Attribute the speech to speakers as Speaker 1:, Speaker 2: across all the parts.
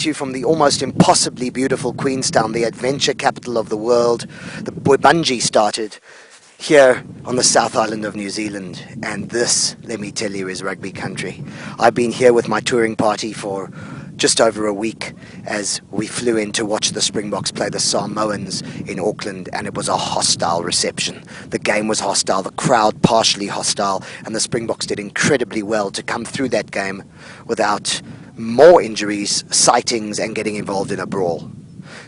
Speaker 1: to you from the almost impossibly beautiful Queenstown, the adventure capital of the world. The Bungee started here on the South Island of New Zealand, and this, let me tell you, is rugby country. I've been here with my touring party for just over a week as we flew in to watch the Springboks play the Samoans in Auckland, and it was a hostile reception. The game was hostile, the crowd partially hostile, and the Springboks did incredibly well to come through that game without more injuries, sightings, and getting involved in a brawl.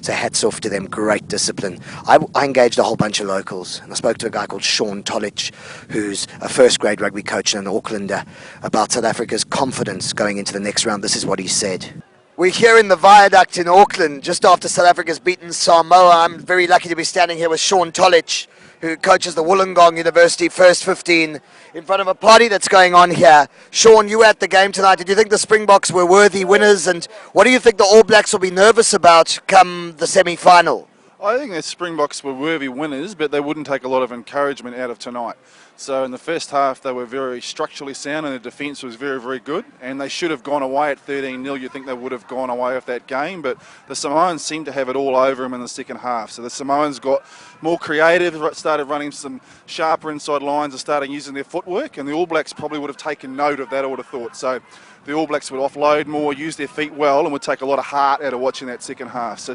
Speaker 1: So hats off to them, great discipline. I engaged a whole bunch of locals, and I spoke to a guy called Sean Tolich, who's a first grade rugby coach and an Aucklander, about South Africa's confidence going into the next round. This is what he said. We're here in the viaduct in Auckland, just after South Africa's beaten Samoa. I'm very lucky to be standing here with Sean Tolich, who coaches the Wollongong University First 15, in front of a party that's going on here. Sean, you were at the game tonight. Did you think the Springboks were worthy winners? And what do you think the All Blacks will be nervous about come the semi-final?
Speaker 2: I think the Springboks were worthy winners, but they wouldn't take a lot of encouragement out of tonight. So in the first half, they were very structurally sound, and the defence was very, very good. And they should have gone away at 13-0. You'd think they would have gone away with that game, but the Samoans seemed to have it all over them in the second half. So the Samoans got more creative, started running some sharper inside lines and started using their footwork, and the All Blacks probably would have taken note of that, I would have thought. So the All Blacks would offload more, use their feet well, and would take a lot of heart out of watching that second half. So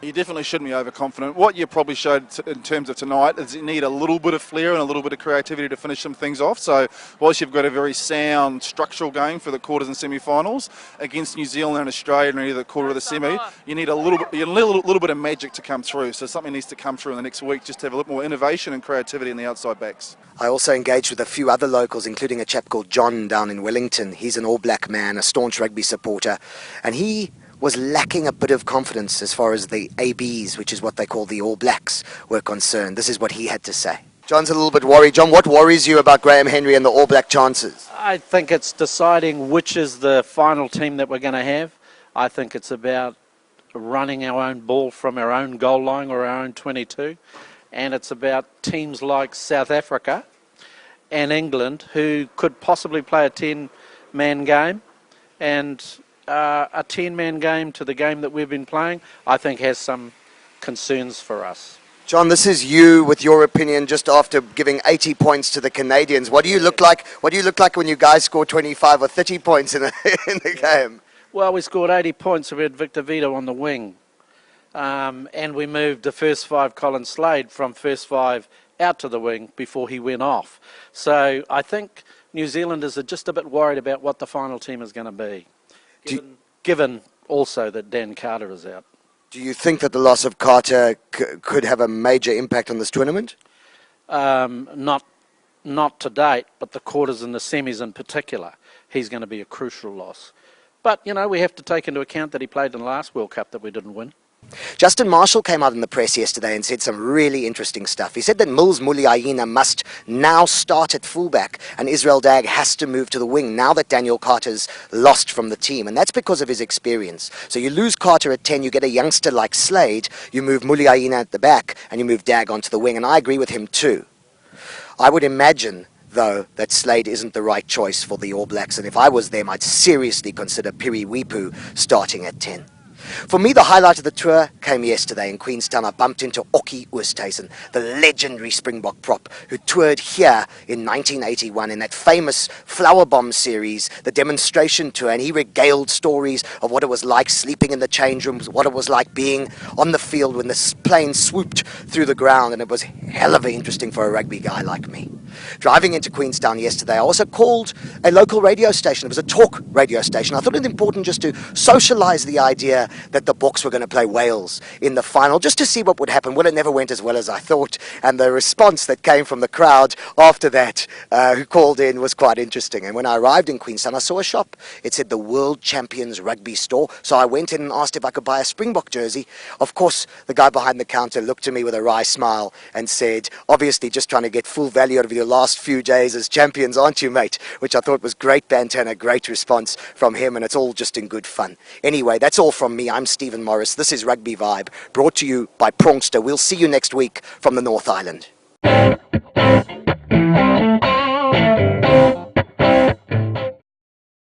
Speaker 2: you definitely shouldn't be overconfident. What you probably showed in terms of tonight is you need a little bit of flair and a little bit of creativity to finish some things off. So whilst you've got a very sound structural game for the quarters and semi-finals against New Zealand and Australia in either the quarter of the semi, you need a little bit of magic to come through. So something needs to come through in the next week, just to have a little more innovation and creativity in the outside backs.
Speaker 1: I also engaged with a few other locals, including a chap called John down in Wellington. He's an All Black man, a staunch rugby supporter, and he was lacking a bit of confidence as far as the ABs, which is what they call the All Blacks, were concerned. This is what he had to say. John's a little bit worried. John, what worries you about Graham Henry and the All Black chances?
Speaker 3: I think it's deciding which is the final team that we're going to have. I think it's about running our own ball from our own goal line or our own 22. And it's about teams like South Africa and England who could possibly play a 10-man game, and a 10-man game to the game that we've been playing, I think has some concerns for us.
Speaker 1: John, this is you with your opinion just after giving 80 points to the Canadians. What do you look like? What do you look like when you guys score 25 or 30 points in the game?
Speaker 3: Well, we scored 80 points. We had Victor Vito on the wing. And we moved the first five, Colin Slade, from first five out to the wing before he went off. So I think New Zealanders are just a bit worried about what the final team is going to be, given also that Dan Carter is out.
Speaker 1: Do you think that the loss of Carter could have a major impact on this tournament?
Speaker 3: Not to date, but the quarters and the semis in particular, he's going to be a crucial loss. But, you know, we have to take into account that he played in the last World Cup that we didn't win.
Speaker 1: Justin Marshall came out in the press yesterday and said some really interesting stuff. He said that Mills Muliaina must now start at fullback and Israel Dag has to move to the wing now that Daniel Carter's lost from the team, and that's because of his experience. So you lose Carter at 10, you get a youngster like Slade, you move Muliaina at the back and you move Dag onto the wing, and I agree with him too. I would imagine though that Slade isn't the right choice for the All Blacks, and if I was them I'd seriously consider Piri Wipu starting at 10. For me, the highlight of the tour came yesterday in Queenstown. I bumped into Okkie Oosthuizen, the legendary Springbok prop who toured here in 1981 in that famous Flower Bomb series, the demonstration tour, and he regaled stories of what it was like sleeping in the change rooms, what it was like being on the field when the plane swooped through the ground, and it was hell of interesting for a rugby guy like me. Driving into Queenstown yesterday, I also called a local radio station. It was a talk radio station. I thought it important just to socialise the idea that the Boks were going to play Wales in the final, just to see what would happen. Well, it never went as well as I thought, and the response that came from the crowd after that who called in was quite interesting. And when I arrived in Queenstown, I saw a shop. It said the World Champions Rugby Store, so I went in and asked if I could buy a Springbok jersey. Of course, the guy behind the counter looked at me with a wry smile and said, obviously just trying to get full value out of your last few days as champions, aren't you, mate? Which I thought was great banter and a great response from him, and it's all just in good fun. Anyway, that's all from me. I'm Stephen Morris. This is Rugby Vibe, brought to you by Prongster. We'll see you next week from the North Island.